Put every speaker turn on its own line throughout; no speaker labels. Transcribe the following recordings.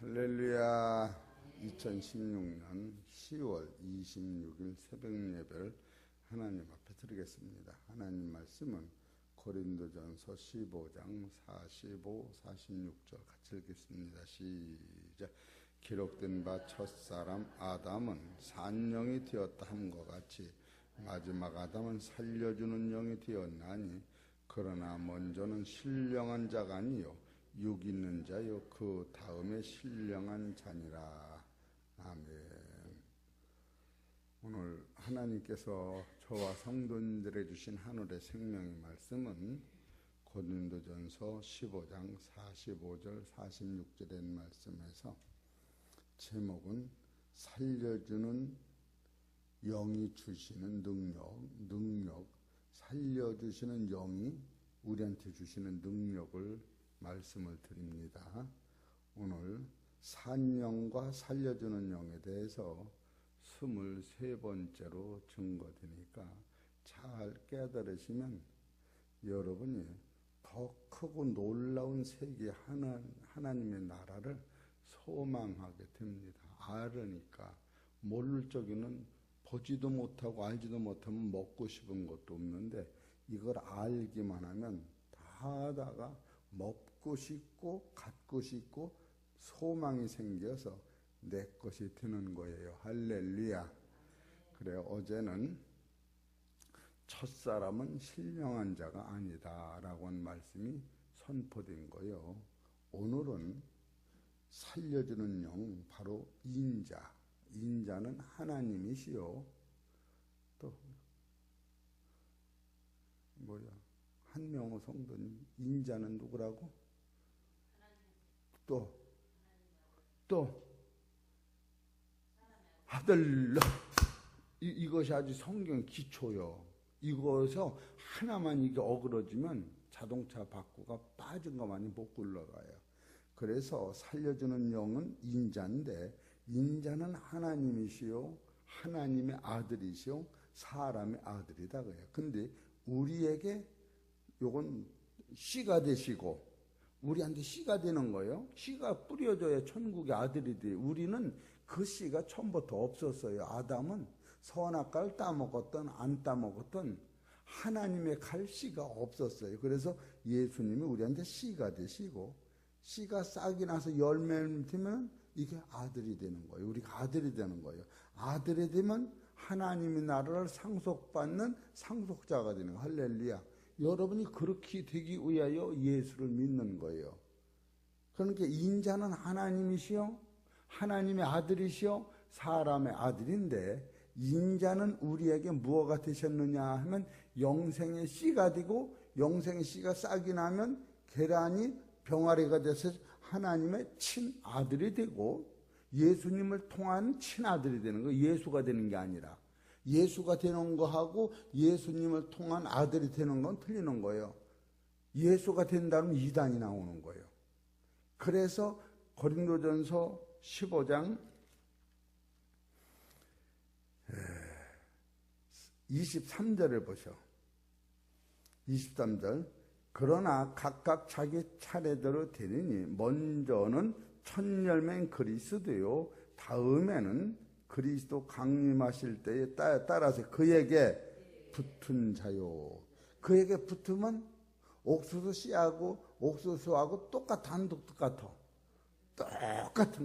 할렐루야. 2016년 10월 26일 새벽 예배를 하나님 앞에 드리겠습니다. 하나님 말씀은 고린도전서 15장 45, 46절 같이 읽겠습니다. 시작. 기록된 바 첫사람 아담은 산영이 되었다 함과 같이 마지막 아담은 살려주는 영이 되었나니 그러나 먼저는 신령한 자가 아니요 육 있는 자요 그 다음에 신령한 자니라. 아멘. 오늘 하나님께서 저와 성도님들에게 주신 하늘의 생명의 말씀은 고린도전서 15장 45절 46절의 말씀에서 제목은 살려주는 영이 주시는 능력, 살려주시는 영이 우리한테 주시는 능력을 말씀을 드립니다. 오늘 산영과 살려주는 영에 대해서 23번째로 증거되니까 잘 깨달으시면 여러분이 더 크고 놀라운 세계 하나님의 나라를 소망하게 됩니다. 알으니까 모를 적에는 보지도 못하고 알지도 못하면 먹고 싶은 것도 없는데 이걸 알기만 하면 다다가 먹고 싶고 갖고 싶고 소망이 생겨서 내 것이 되는 거예요. 할렐루야. 그래, 어제는 첫사람은 신령한 자가 아니다 라고 한 말씀이 선포된 거예요. 오늘은 살려주는 영, 바로 인자는 하나님이시요. 또 한 명의 성도님, 인자는 누구라고? 또 아들. 이것이 아주 성경 기초요. 이거에서 하나만 이게 어그러지면 자동차 바꾸가 빠진 것만이 못 굴러가요. 그래서 살려주는 영은 인자인데, 인자는 하나님이시요 하나님의 아들이시요 사람의 아들이다 그래요. 근데 우리에게 요건 씨가 되시고 우리한테 씨가 되는 거예요. 씨가 뿌려져야 천국의 아들이 돼요. 우리는 그 씨가 처음부터 없었어요. 아담은 선악과를 따먹었던 안 따먹었던 하나님의 갈 씨가 없었어요. 그래서 예수님이 우리한테 씨가 되시고, 씨가 싹이 나서 열매를 맺으면 이게 아들이 되는 거예요. 우리가 아들이 되는 거예요. 아들이 되면 하나님의 나라를 상속받는 상속자가 되는 거예요. 할렐루야. 여러분이 그렇게 되기 위하여 예수를 믿는 거예요. 그러니까 인자는 하나님이시요 하나님의 아들이시요 사람의 아들인데, 인자는 우리에게 무엇가 되셨느냐 하면 영생의 씨가 되고, 영생의 씨가 싹이 나면 계란이 병아리가 돼서 하나님의 친아들이 되고, 예수님을 통한 친아들이 되는 거예요. 예수가 되는 게 아니라. 예수가 되는 거하고 예수님을 통한 아들이 되는 건 틀리는 거예요. 예수가 된다면 이단이 나오는 거예요. 그래서 고린도전서 15장 23절을 보셔. 23절. 그러나 각각 자기 차례대로 되리니 먼저는 첫 열매인 그리스도요 다음에는 그리스도 강림하실 때에 따라서 그에게 붙은 자요. 그에게 붙으면 옥수수 씨하고 옥수수하고 단독 똑같은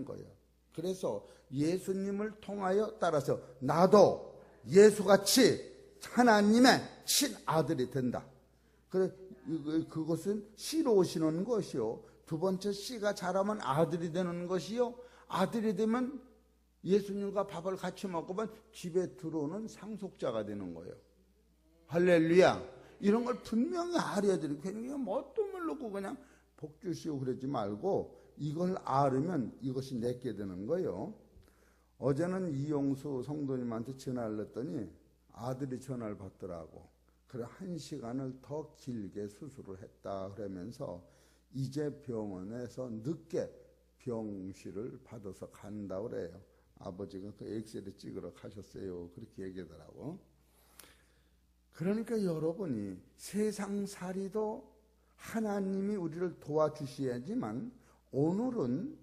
거예요. 그래서 예수님을 통하여 따라서 나도 예수같이 하나님의 친아들이 된다. 그것은 씨로 오시는 것이요. 두 번째 씨가 자라면 아들이 되는 것이요. 아들이 되면 예수님과 밥을 같이 먹으면 집에 들어오는 상속자가 되는 거예요. 할렐루야. 이런 걸 분명히 알아야되고, 그냥 뭣도 모르고 그냥 복 주시오 그러지 말고 이걸 알으면 이것이 내게 되는 거예요. 어제는 이용수 성도님한테 전화를 했더니 아들이 전화를 받더라고. 그래 1시간을 더 길게 수술을 했다 그러면서 이제 병원에서 늦게 병실을 받아서 간다 그래요. 아버지가 그 엑스레이 찍으러 가셨어요. 그렇게 얘기하더라고. 그러니까 여러분이 세상살이도 하나님이 우리를 도와주셔야지만 오늘은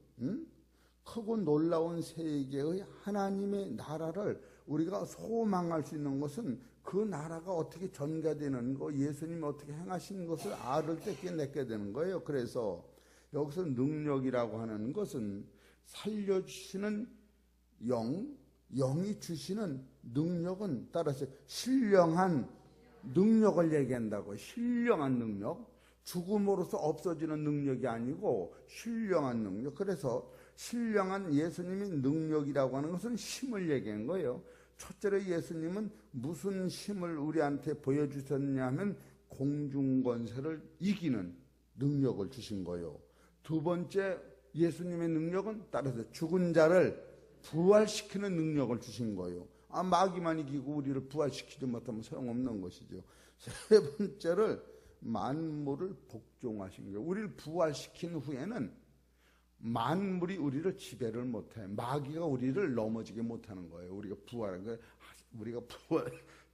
크고 놀라운 세계의 하나님의 나라를 우리가 소망할 수 있는 것은 그 나라가 어떻게 전개되는 거, 예수님이 어떻게 행하시는 것을 알을 때 깨닫게 되는 거예요. 그래서 여기서 능력이라고 하는 것은 살려주시는 영이 주시는 능력은 따라서 신령한 능력을 얘기한다고. 신령한 능력, 죽음으로써 없어지는 능력이 아니고 신령한 능력. 그래서 신령한 예수님의 능력이라고 하는 것은 힘을 얘기한 거예요. 첫째로 예수님은 무슨 힘을 우리한테 보여주셨냐 하면 공중권세를 이기는 능력을 주신 거예요. 두 번째 예수님의 능력은 따라서 죽은 자를 부활시키는 능력을 주신 거예요. 마귀만 이기고 우리를 부활시키지 못하면 소용없는 것이죠. 세 번째를 만물을 복종하신 거예요. 우리를 부활시킨 후에는 만물이 우리를 지배를 못해. 마귀가 우리를 넘어지게 못하는 거예요. 우리가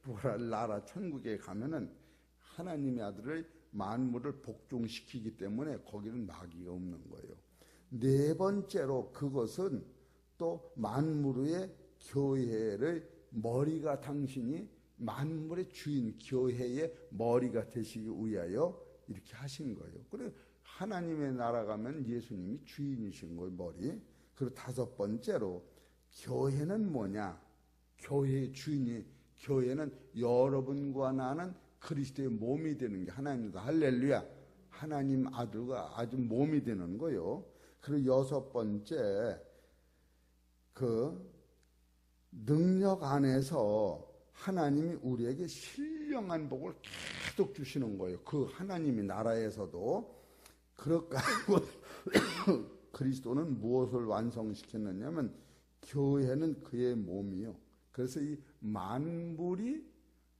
부활할 나라 천국에 가면은 하나님의 아들을 만물을 복종시키기 때문에 거기는 마귀가 없는 거예요. 네 번째로 그것은 또 만물 위의 교회를 머리가 당신이 만물의 주인 교회의 머리가 되시기 위하여 이렇게 하신 거예요. 그래 하나님의 나라 가면 예수님이 주인이신 거예요. 머리. 그리고 다섯 번째로 교회는 뭐냐? 교회의 주인이 교회는 여러분과 나는 그리스도의 몸이 되는 게 하나님이다. 할렐루야. 하나님 아들과 아주 몸이 되는 거예요. 그리고 여섯 번째 그 능력 안에서 하나님이 우리에게 신령한 복을 계속 주시는 거예요. 그 하나님의 나라에서도. 그렇게 그리스도는 무엇을 완성시켰느냐면 교회는 그의 몸이요. 그래서 이 만물이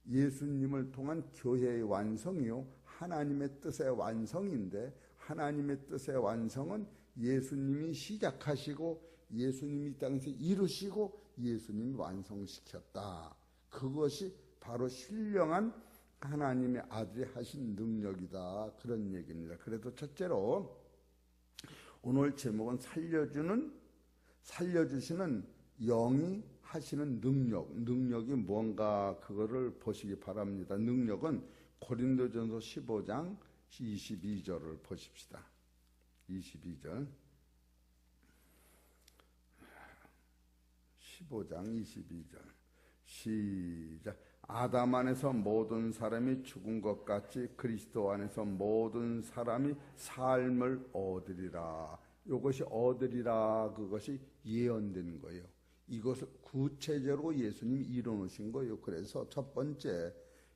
예수님을 통한 교회의 완성이요. 하나님의 뜻의 완성인데 하나님의 뜻의 완성은 예수님이 시작하시고 예수님이 이 땅에서 이루시고 예수님이 완성시켰다. 그것이 바로 신령한 하나님의 아들이 하신 능력이다. 그런 얘기입니다. 그래도 첫째로 오늘 제목은 살려주시는 영이 하시는 능력이 뭔가 그거를 보시기 바랍니다. 능력은 고린도전서 15장 22절을 보십시다. 22절 15장 22절 시작. 아담 안에서 모든 사람이 죽은 것 같이 그리스도 안에서 모든 사람이 삶을 얻으리라. 이것이 얻으리라 그것이 예언된 거예요. 이것을 구체적으로 예수님이 이뤄놓으신 거예요. 그래서 첫 번째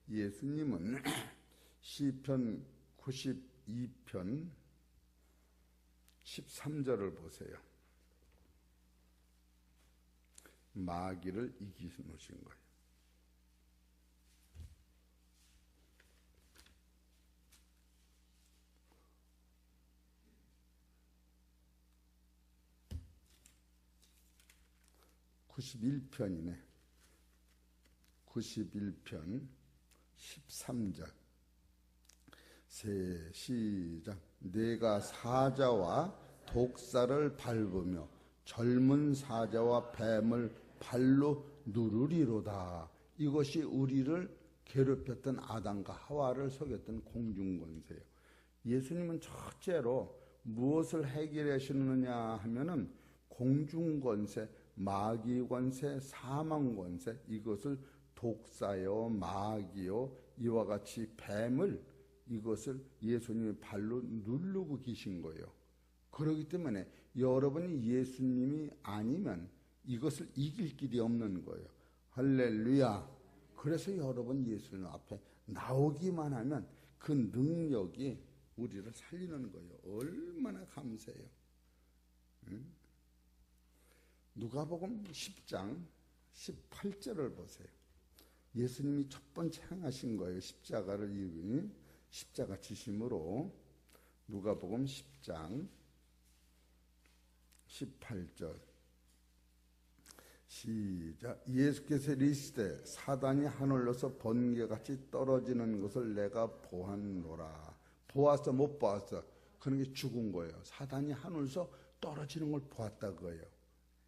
예수님은 시편 92편 13절을 보세요. 마귀를 이기시는 거예요. (91편이네) 91편 13절 시작. 내가 사자와 독사를 밟으며 젊은 사자와 뱀을 발로 누르리로다. 이것이 우리를 괴롭혔던 아담과 하와를 속였던 공중권세예요. 예수님은 첫째로 무엇을 해결하시느냐 하면은 공중권세, 마귀권세, 사망권세, 이것을 독사요, 마귀요, 이와 같이 뱀을 이것을 예수님의 발로 누르고 계신 거예요. 그렇기 때문에 여러분이 예수님이 아니면 이것을 이길 길이 없는 거예요. 할렐루야. 그래서 여러분 예수님 앞에 나오기만 하면 그 능력이 우리를 살리는 거예요. 얼마나 감사해요. 응? 누가복음 10장 18절을 보세요. 예수님이 첫 번째 행하신 거예요. 십자가를 이루니 십자가 지심으로. 누가복음 10장 18절 시작. 예수께서 이르시되 사단이 하늘로서 번개같이 떨어지는 것을 내가 보았노라. 보았어 못 보았어? 그런 게 죽은 거예요. 사단이 하늘에서 떨어지는 걸 보았다 그거예요.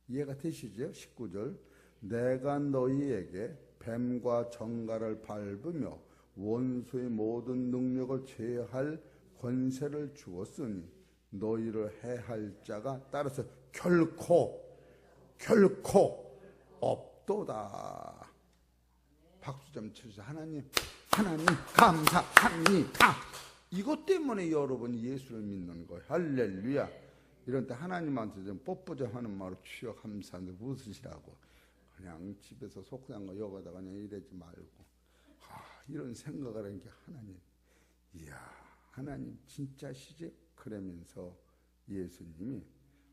이해가 되시죠? 19절. 내가 너희에게 뱀과 정갈을 밟으며 원수의 모든 능력을 제할 권세를 주었으니 너희를 해할 자가 따라서 결코 없도다. 박수 좀 쳐주세요. 하나님 감사합니다. 이것 때문에 여러분 예수를 믿는 거예요. 할렐루야. 이런 때 하나님한테 좀 뽀뽀 좀 하는 말로 주여 감사합니다. 웃으시라고. 그냥 집에서 속상한 거 여기다가 그냥 이러지 말고 이런 생각을 하는 게 하나님. 이야 하나님 진짜시지? 그러면서 예수님이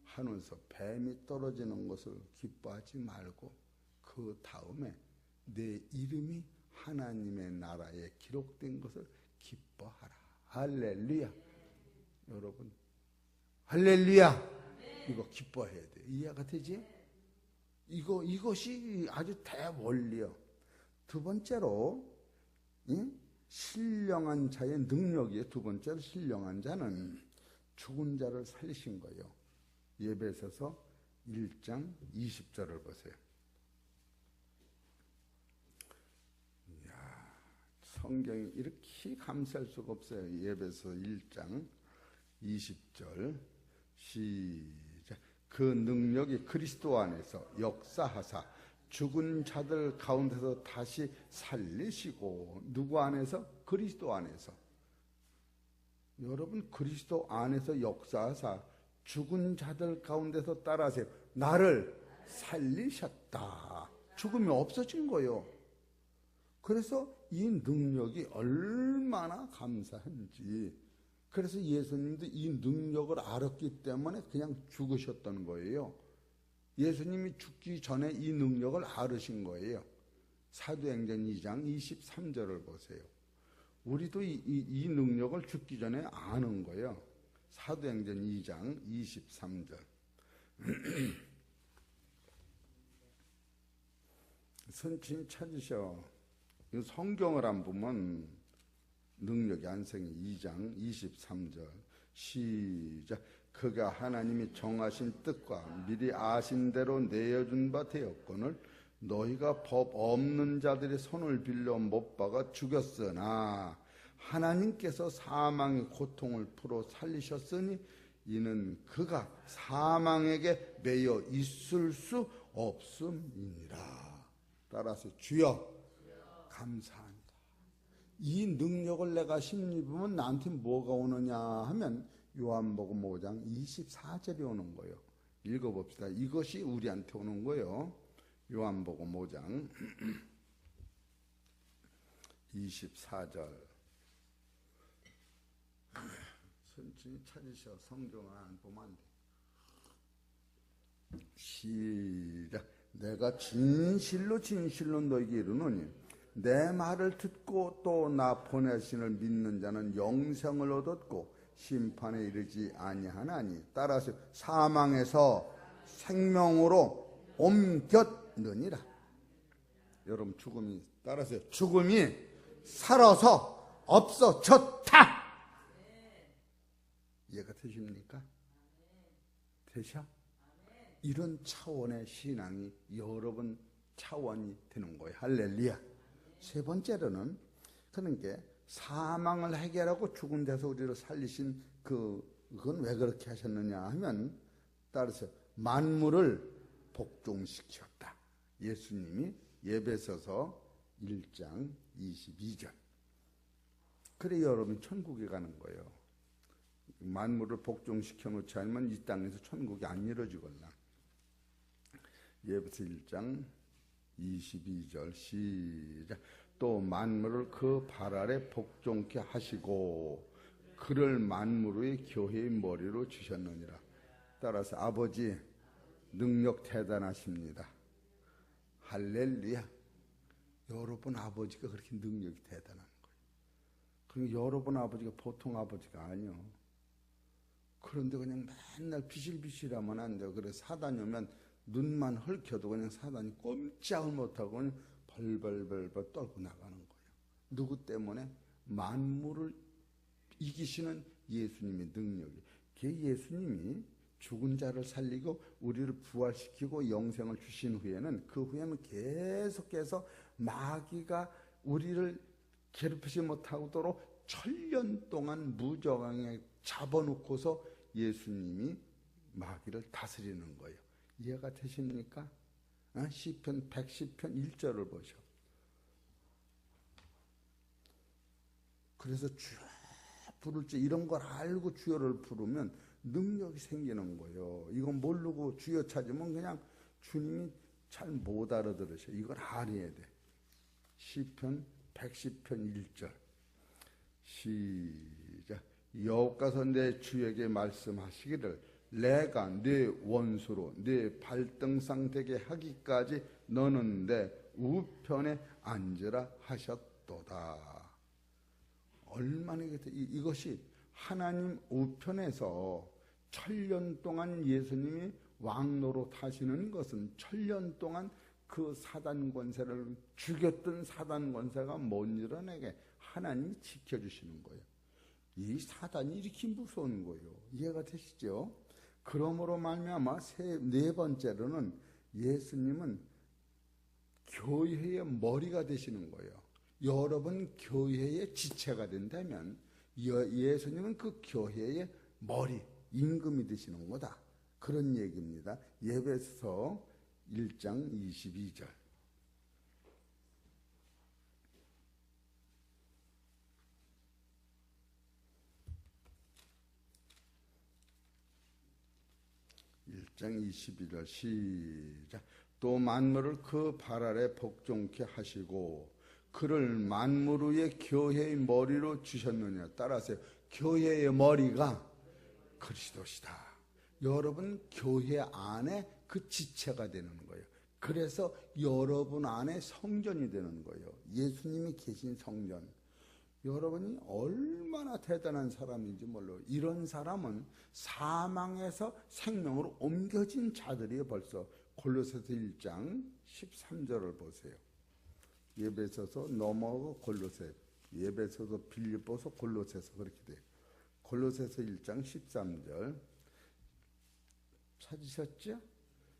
하면서 뱀이 떨어지는 것을 기뻐하지 말고 그 다음에 내 이름이 하나님의 나라에 기록된 것을 기뻐하라. 할렐루야. 여러분 할렐루야. 이거 기뻐해야 돼. 이해가 되지? 이것이 아주 대원리요. 두 번째로 신령한 자의 능력이에요. 두 번째로 신령한 자는 죽은 자를 살리신 거예요. 예배소서 1장 20절을 보세요. 이야, 성경이 이렇게 감사할 수가 없어요. 예배소 1장 20절 시작. 그 능력이 그리스도 안에서 역사하사 죽은 자들 가운데서 다시 살리시고. 누구 안에서? 그리스도 안에서. 여러분 그리스도 안에서 역사하사 죽은 자들 가운데서 따라하세요. 나를 살리셨다. 죽음이 없어진 거예요. 그래서 이 능력이 얼마나 감사한지. 그래서 예수님도 이 능력을 알았기 때문에 그냥 죽으셨던 거예요. 예수님이 죽기 전에 이 능력을 알으신 거예요. 사도행전 2장 23절을 보세요. 우리도 이 능력을 죽기 전에 아는 거예요. 사도행전 2장 23절. 선친 찾으셔. 성경을 안 보면 능력이 안 생겨. 2장 23절 시작. 그가 하나님이 정하신 뜻과 미리 아신 대로 내어준 바 되었거늘 너희가 법 없는 자들의 손을 빌려 못 박아 죽였으나 하나님께서 사망의 고통을 풀어 살리셨으니 이는 그가 사망에게 매여 있을 수 없음이니라. 따라서 주여 감사합니다. 이 능력을 내가 힘입으면 나한테 뭐가 오느냐 하면 요한복음 5장 24절이 오는 거예요. 읽어봅시다. 이것이 우리한테 오는 거예요. 요한복음 5장 24절. 천천히 찾으셔. 성경을 안 보면 안 돼. 시작. 내가 진실로 너에게 이르노니 내 말을 듣고 또 나 보내신을 믿는 자는 영생을 얻었고 심판에 이르지 아니하나니. 따라서 사망에서 생명으로 옮겼느니라. 여러분 죽음이 따라서 죽음이 살아서 없어졌다. 이해가 되십니까? 되셔? 이런 차원의 신앙이 여러분 차원이 되는 거예요. 할렐루야. 세 번째로는 그러니까 사망을 해결하고 죽은 데서 우리를 살리신 그건 왜 그렇게 하셨느냐 하면 따라서 만물을 복종시켰다. 예수님이 예배소서 1장 22절. 그래 여러분 천국에 가는 거예요. 만물을 복종시켜 놓지 않으면 이 땅에서 천국이 안 이루어지거나. 예배소 1장 22절 시작. 또 만물을 그 발 아래 복종케 하시고 그를 만물의 교회의 머리로 주셨느니라. 따라서 아버지 능력 대단하십니다. 할렐루야. 여러분 아버지가 그렇게 능력이 대단한 거예요. 그리고 여러분 아버지가 보통 아버지가 아니요. 그런데 그냥 맨날 비실비실하면 안 돼요. 그래서 사단이 오면 눈만 헐켜도 그냥 사단이 꼼짝을 못하고 그냥 벌벌벌벌 떨고 나가는 거예요. 누구 때문에? 만물을 이기시는 예수님의 능력이. 그 예수님이 죽은 자를 살리고 우리를 부활시키고 영생을 주신 후에는 그 후에는 계속해서 마귀가 우리를 괴롭히지 못하도록 천년 동안 무저항에 잡아놓고서 예수님이 마귀를 다스리는 거예요. 이해가 되십니까? 시편 110편 1절을 보셔. 그래서 주여 부를 때 이런 걸 알고 주여를 부르면 능력이 생기는 거예요. 이건 모르고 주여 찾으면 그냥 주님이 잘 못 알아들으셔. 이걸 알아야 돼. 시편 110편 1절 시작. 여호와께서 내 주에게 말씀하시기를 내가 네 원수로 네 발등상 되게 하기까지 너는 내 우편에 앉으라 하셨도다. 얼마나 이것이 하나님 우편에서 천년 동안 예수님이 왕노로 타시는 것은 천년 동안 그 사단 권세를 죽였던 사단 권세가 못 일어나게 하나님이 지켜주시는 거예요. 이 사단이 이렇게 무서운 거예요. 이해가 되시죠? 그러므로 말미암아 네 번째로는 예수님은 교회의 머리가 되시는 거예요. 여러분 교회의 지체가 된다면 예수님은 그 교회의 머리, 임금이 되시는 거다. 그런 얘기입니다. 에베소서 1장 22절. 장 22절 시작. 또 만물을 그 발 아래 복종케 하시고 그를 만물 위에 교회의 머리로 주셨느냐. 따라하세요. 교회의 머리가 그리스도시다. 여러분 교회 안에 그 지체가 되는 거예요. 그래서 여러분 안에 성전이 되는 거예요. 예수님이 계신 성전. 여러분이 얼마나 대단한 사람인지 몰라요. 이런 사람은 사망에서 생명으로 옮겨진 자들이 벌써. 골로새서 1장 13절을 보세요. 에베소서 넘어가고 골로새, 에베소서 빌립보서 골로새서 그렇게 돼요. 골로새서 1장 13절 찾으셨죠?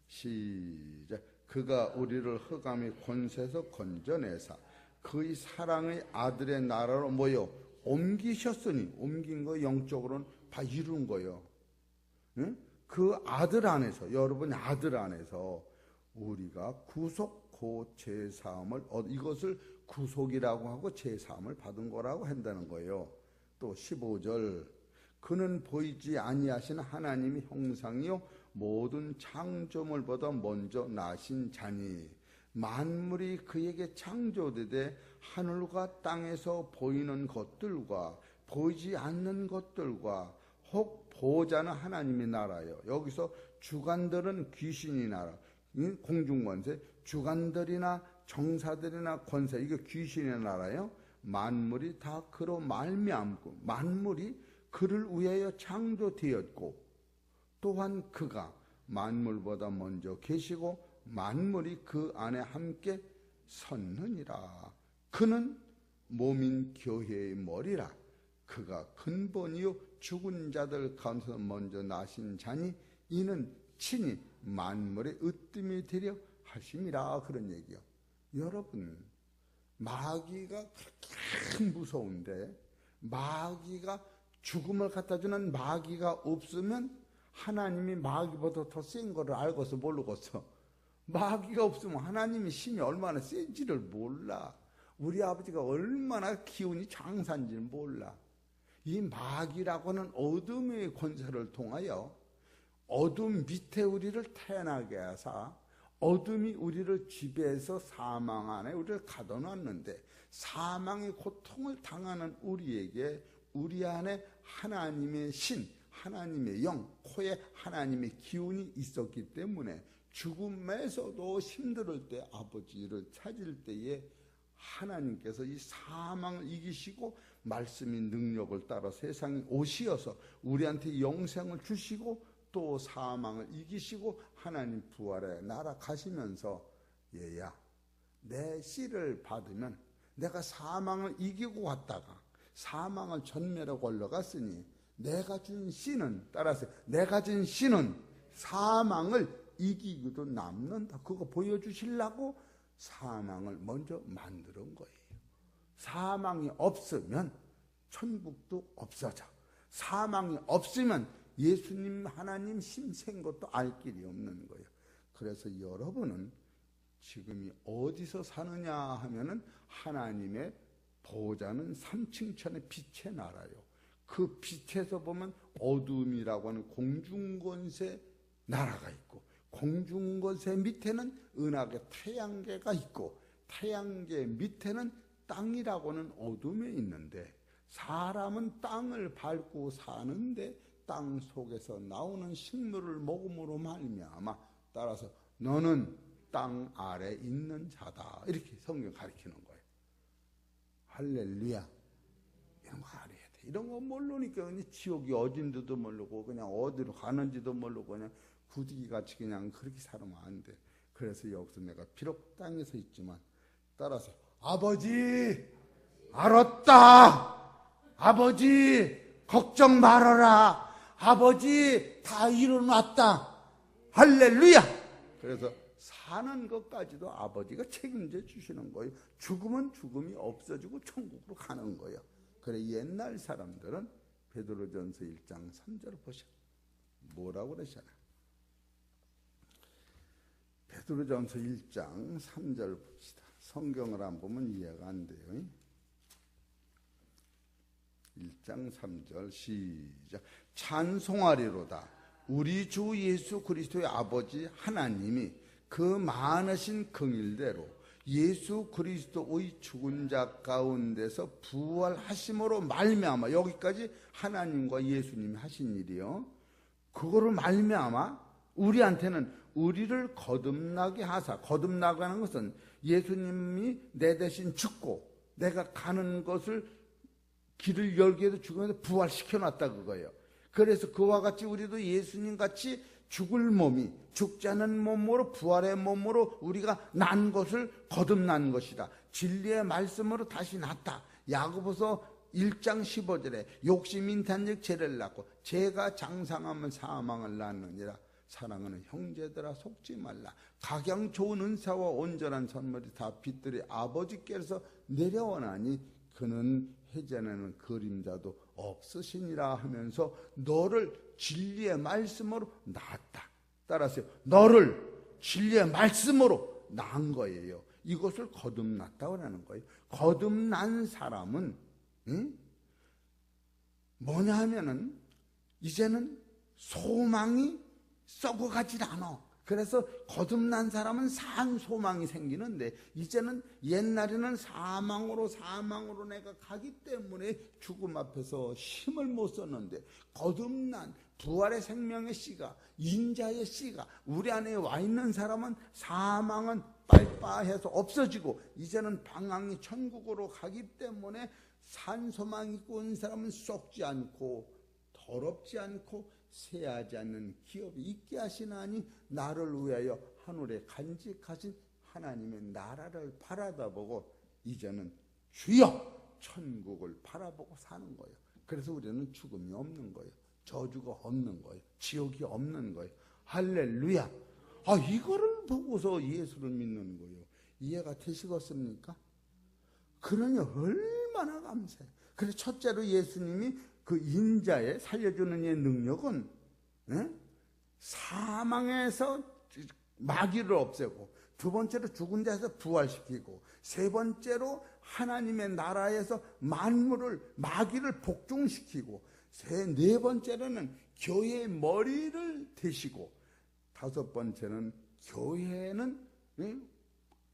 시작. 그가 우리를 흑암의 권세에서 건져내사 그의 사랑의 아들의 나라로 모여 옮기셨으니, 옮긴 거 영적으로는 다 이룬 거예요. 응? 그 아들 안에서, 여러분의 아들 안에서 우리가 구속 고 제사함을 이것을 구속이라고 하고 제사함을 받은 거라고 한다는 거예요. 또 15절 그는 보이지 아니하신 하나님의 형상이요 모든 창조물보다 먼저 나신 자니 만물이 그에게 창조되되 하늘과 땅에서 보이는 것들과 보이지 않는 것들과 혹 보호자는 하나님의 나라요. 여기서 주관들은 귀신이 나라, 공중권세, 주관들이나 정사들이나 권세, 이게 귀신의 나라요. 만물이 다 그로 말미암고 만물이 그를 위하여 창조되었고 또한 그가 만물보다 먼저 계시고 만물이 그 안에 함께 섰느니라. 그는 몸인 교회의 머리라. 그가 근본이요 죽은 자들 가운데서 먼저 나신 자니 이는 친히 만물의 으뜸이 되려 하심이라. 그런 얘기요. 여러분 마귀가 그렇게 무서운데 마귀가 죽음을 갖다주는 마귀가 없으면 하나님이 마귀보다 더 센 거를 알고서 모르고서 마귀가 없으면 하나님이 힘이 얼마나 센지를 몰라. 우리 아버지가 얼마나 기운이 장사인지를 몰라. 이 마귀라고는 어둠의 권세를 통하여 어둠 밑에 우리를 태어나게 하사 어둠이 우리를 지배해서 사망 안에 우리를 가둬놨는데 사망의 고통을 당하는 우리에게 우리 안에 하나님의 신, 하나님의 영, 코에 하나님의 기운이 있었기 때문에 죽음에서도 힘들 때 아버지를 찾을 때에 하나님께서 이 사망을 이기시고 말씀의 능력을 따라 세상에 오시어서 우리한테 영생을 주시고 또 사망을 이기시고 하나님 부활에 날아가시면서 얘야 내 씨를 받으면 내가 사망을 이기고 왔다가 사망을 전멸하고 올라갔으니 내가 준 씨는, 따라서 내가 준 씨는 사망을 이기고도 남는다. 그거 보여주시려고 사망을 먼저 만드는 거예요. 사망이 없으면 천국도 없어져. 사망이 없으면 예수님 하나님 힘센 것도 알 길이 없는 거예요. 그래서 여러분은 지금이 어디서 사느냐 하면은 하나님의 보좌는 3층 천의 빛의 나라요. 그 빛에서 보면 어둠이라고 하는 공중권세 나라가 있고, 공중권세 밑에는 은하계 태양계가 있고, 태양계 밑에는 땅이라고 하는 어둠에 있는데, 사람은 땅을 밟고 사는데 땅 속에서 나오는 식물을 먹음으로 말미암아, 따라서 너는 땅 아래 있는 자다. 이렇게 성경 가르치는 거예요. 할렐루야. 이런 거 알아야 돼. 이런 거 모르니까 그냥 지옥이 어딘지도 모르고 그냥 어디로 가는지도 모르고 그냥 구디기같이 그냥 그렇게 살면 안 돼. 그래서 여기서 내가 비록 땅에서 있지만 따라서 아버지 알았다. 아버지 걱정 말아라. 아버지 다 일어났다. 할렐루야. 그래서 사는 것까지도 아버지가 책임져 주시는 거예요. 죽으면 죽음이 없어지고 천국으로 가는 거예요. 그래 옛날 사람들은 베드로전서 1장 3절 보셔. 뭐라고 그러잖아. 베드로전서 1장 3절 봅시다. 성경을 안 보면 이해가 안 돼요. 1장 3절 시작. 찬송하리로다. 우리 주 예수 그리스도의 아버지 하나님이 그 많으신 긍휼대로 예수 그리스도의 죽은 자 가운데서 부활하심으로 말미암아, 여기까지 하나님과 예수님이 하신 일이요. 그거를 말미암아 우리한테는 우리를 거듭나게 하사, 거듭나가는 것은 예수님이 내 대신 죽고 내가 가는 것을 길을 열게 해서 죽으면서 부활시켜놨다 그거예요. 그래서 그와 같이 우리도 예수님 같이 죽을 몸이 죽지 않은 몸으로 부활의 몸으로 우리가 난 것을 거듭난 것이다. 진리의 말씀으로 다시 났다. 야고보서 1장 15절에 욕심 인탄즉 죄를 낳고 죄가 장상하면 사망을 낳느니라. 사랑하는 형제들아 속지 말라. 각양 좋은 은사와 온전한 선물이 다 빛들이 아버지께서 내려오나니 그는 해전에는 그림자도 없으시니라 하면서 너를 진리의 말씀으로 낳았다. 따라서 너를 진리의 말씀으로 낳은 거예요. 이것을 거듭났다고 하는 거예요. 거듭난 사람은 뭐냐 하면은 이제는 소망이 썩어가질 않아. 그래서 거듭난 사람은 산 소망이 생기는데 이제는 옛날에는 사망으로 내가 가기 때문에 죽음 앞에서 힘을 못 썼는데 거듭난 부활의 생명의 씨가, 인자의 씨가 우리 안에 와 있는 사람은 사망은 빨빠해서 없어지고 이제는 방향이 천국으로 가기 때문에 산 소망이 있고 온 사람은 썩지 않고 더럽지 않고 쇠하지 않는 기업이 있게 하시나니 나를 위하여 하늘에 간직하신 하나님의 나라를 바라다보고 이제는 주여 천국을 바라보고 사는 거예요. 그래서 우리는 죽음이 없는 거예요. 저주가 없는 거예요. 지옥이 없는 거예요. 할렐루야. 이거를 보고서 예수를 믿는 거예요. 이해가 되시겠습니까? 그러니 얼마나 감사해요. 그래서 첫째로 예수님이 그 인자의 살려주는 이의 능력은 사망에서 마귀를 없애고, 두 번째로 죽은 자에서 부활시키고, 세 번째로 하나님의 나라에서 만물을 마귀를 복종시키고, 네 번째로는 교회의 머리를 대시고, 다섯 번째는 교회는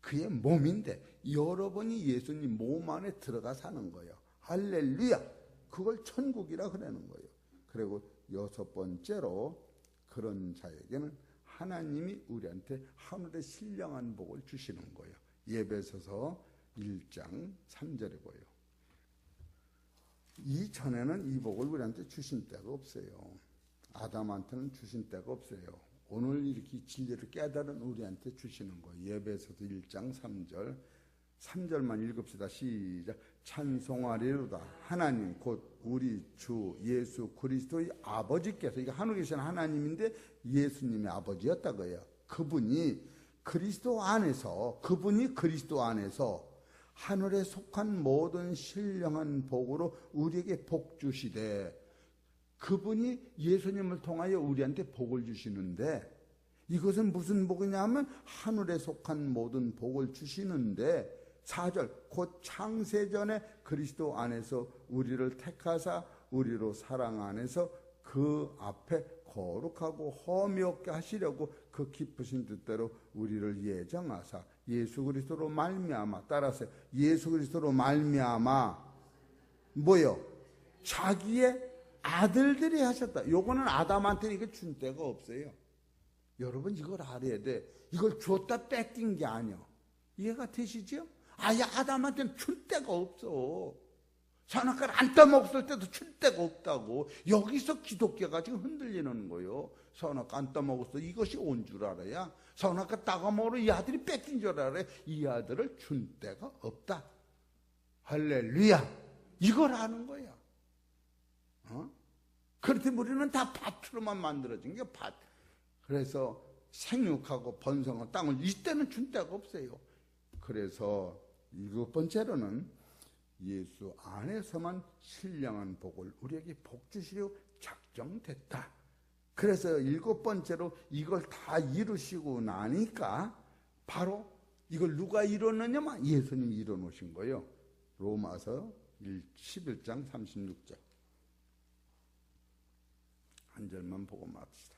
그의 몸인데 여러분이 예수님 몸 안에 들어가 사는 거예요. 할렐루야. 그걸 천국이라 그러는 거예요. 그리고 여섯 번째로 그런 자에게는 하나님이 우리한테 하늘의 신령한 복을 주시는 거예요. 에베소서 1장 3절에 보여요. 이전에는 이 복을 우리한테 주신 때가 없어요. 아담한테는 주신 때가 없어요. 오늘 이렇게 진리를 깨달은 우리한테 주시는 거예요. 에베소서 1장 3절 3절만 읽읍시다. 시작. 찬송하리로다. 하나님 곧 우리 주 예수 그리스도의 아버지께서, 이게 하늘에 계신 하나님인데 예수님의 아버지였다고요. 그분이 그리스도 안에서 하늘에 속한 모든 신령한 복으로 우리에게 복 주시되, 그분이 예수님을 통하여 우리한테 복을 주시는데, 이것은 무슨 복이냐면 하늘에 속한 모든 복을 주시는데, 4절 곧 창세전에 그리스도 안에서 우리를 택하사 우리로 사랑 안에서 그 앞에 거룩하고 험이 없게 하시려고 그 기쁘신 뜻대로 우리를 예정하사 예수 그리스도로 말미암아, 따라서 예수 그리스도로 말미암아 뭐요? 자기의 아들들이 하셨다. 요거는 아담한테는 이거 준 데가 없어요. 여러분 이걸 알아야 돼. 이걸 줬다 뺏긴 게 아니야. 이해가 되시죠? 아예 아담한테는 줄 데가 없어. 선악과를 안 따먹었을 때도 줄 데가 없다고. 여기서 기독교가 지금 흔들리는 거예요. 선악과 안 따먹었어. 이것이 온 줄 알아야. 선악과 따가먹으러 이 아들이 뺏긴 줄 알아야. 이 아들을 준 데가 없다. 할렐루야. 이걸 아는 거야. 그렇다면 우리는 다 밭으로만 만들어진 게 밭. 그래서 생육하고 번성한 땅을 이때는 준 데가 없어요. 그래서 7번째로는 예수 안에서만 신령한 복을 우리에게 복 주시려 작정됐다. 그래서 7번째로 이걸 다 이루시고 나니까 바로 이걸 누가 이뤘느냐면 예수님이 이뤄놓으신 거예요. 로마서 11장 36절. 한 절만 보고 맙시다.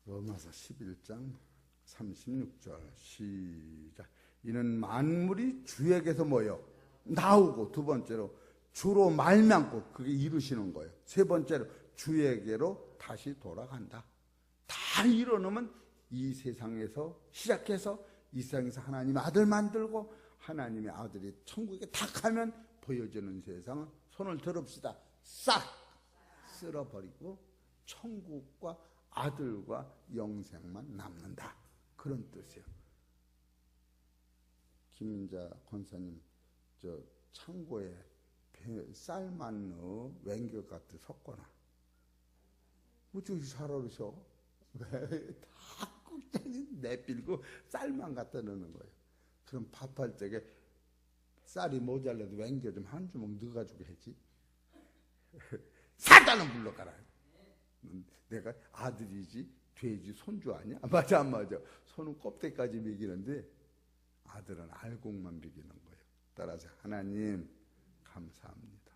로마서 11장 36절 시작. 이는 만물이 주에게서 뭐요? 나오고, 두 번째로 주로 말미암고, 그게 이루시는 거예요. 세 번째로 주에게로 다시 돌아간다. 다 이뤄놓으면 이 세상에서 시작해서 이 세상에서 하나님의 아들 만들고 하나님의 아들이 천국에 탁 가면 보여주는 세상은 손을 들읍시다. 싹 쓸어버리고 천국과 아들과 영생만 남는다. 그런 뜻이에요. 김인자 권사님 저 창고에 쌀만 넣어 웬겨 갖다 섞거나 어쩌기 잘 어르셔. 왜 다 꾹 내밀고 쌀만 갖다 넣는 거예요. 그럼 밥할 적에 쌀이 모자라도 웬겨 좀 한 주먹 넣어가지고 해지. 사단은 불러가라. 내가 아들이지 돼지 손주 아니야? 맞아 안 맞아? 손은 껍데기까지 먹이는데 아들은 알곡만 먹이는 거예요. 따라서 하나님 감사합니다.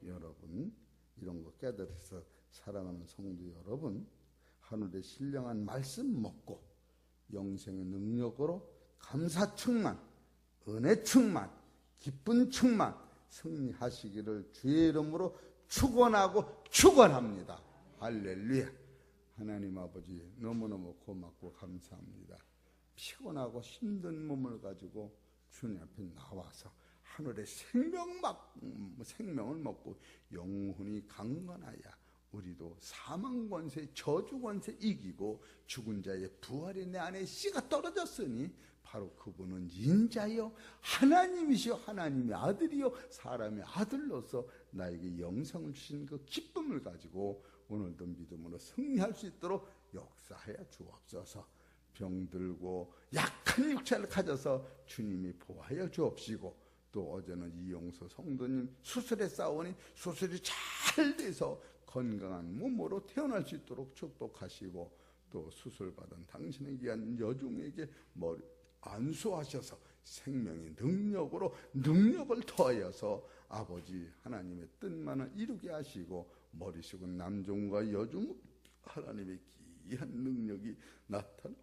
여러분 이런 거 깨달아서 사랑하는 성도 여러분, 하늘의 신령한 말씀 먹고 영생의 능력으로 감사 충만, 은혜 충만, 기쁜 충만 승리하시기를 주의 이름으로 축원하고 축원합니다. 할렐루야. 하나님 아버지 너무너무 고맙고 감사합니다. 피곤하고 힘든 몸을 가지고 주님 앞에 나와서 하늘의 생명을 먹고 영혼이 강건하여 우리도 사망 권세, 저주 권세 이기고 죽은 자의 부활이 내 안에 씨가 떨어졌으니 바로 그분은 인자요 하나님이시요 하나님의 아들이요 사람의 아들로서 나에게 영생을 주신 그 기쁨을 가지고 오늘도 믿음으로 승리할 수 있도록 역사하여 주옵소서. 병들고 약한 육체를 가져서 주님이 보호하여 주옵시고, 또 어제는 이용서 성도님 수술에 싸우니 수술이 잘 돼서 건강한 몸으로 태어날 수 있도록 축복하시고, 또 수술받은 당신의 귀한 여종에게 머리 안수하셔서 생명의 능력으로 능력을 더하여서 아버지 하나님의 뜻만을 이루게 하시고, 머리 숙은 남종과 여종 하나님의 귀한 능력이 나타나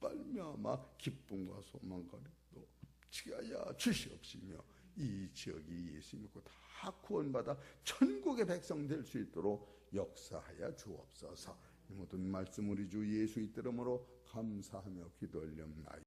말미암아 기쁨과 소망과 또 취하여 주시옵시며, 이 지역이 예수 믿고 다 구원받아 천국의 백성 될 수 있도록 역사하여 주옵소서. 이 모든 말씀 우리 주 예수 이름으로 감사하며 기도 올려옵나이다.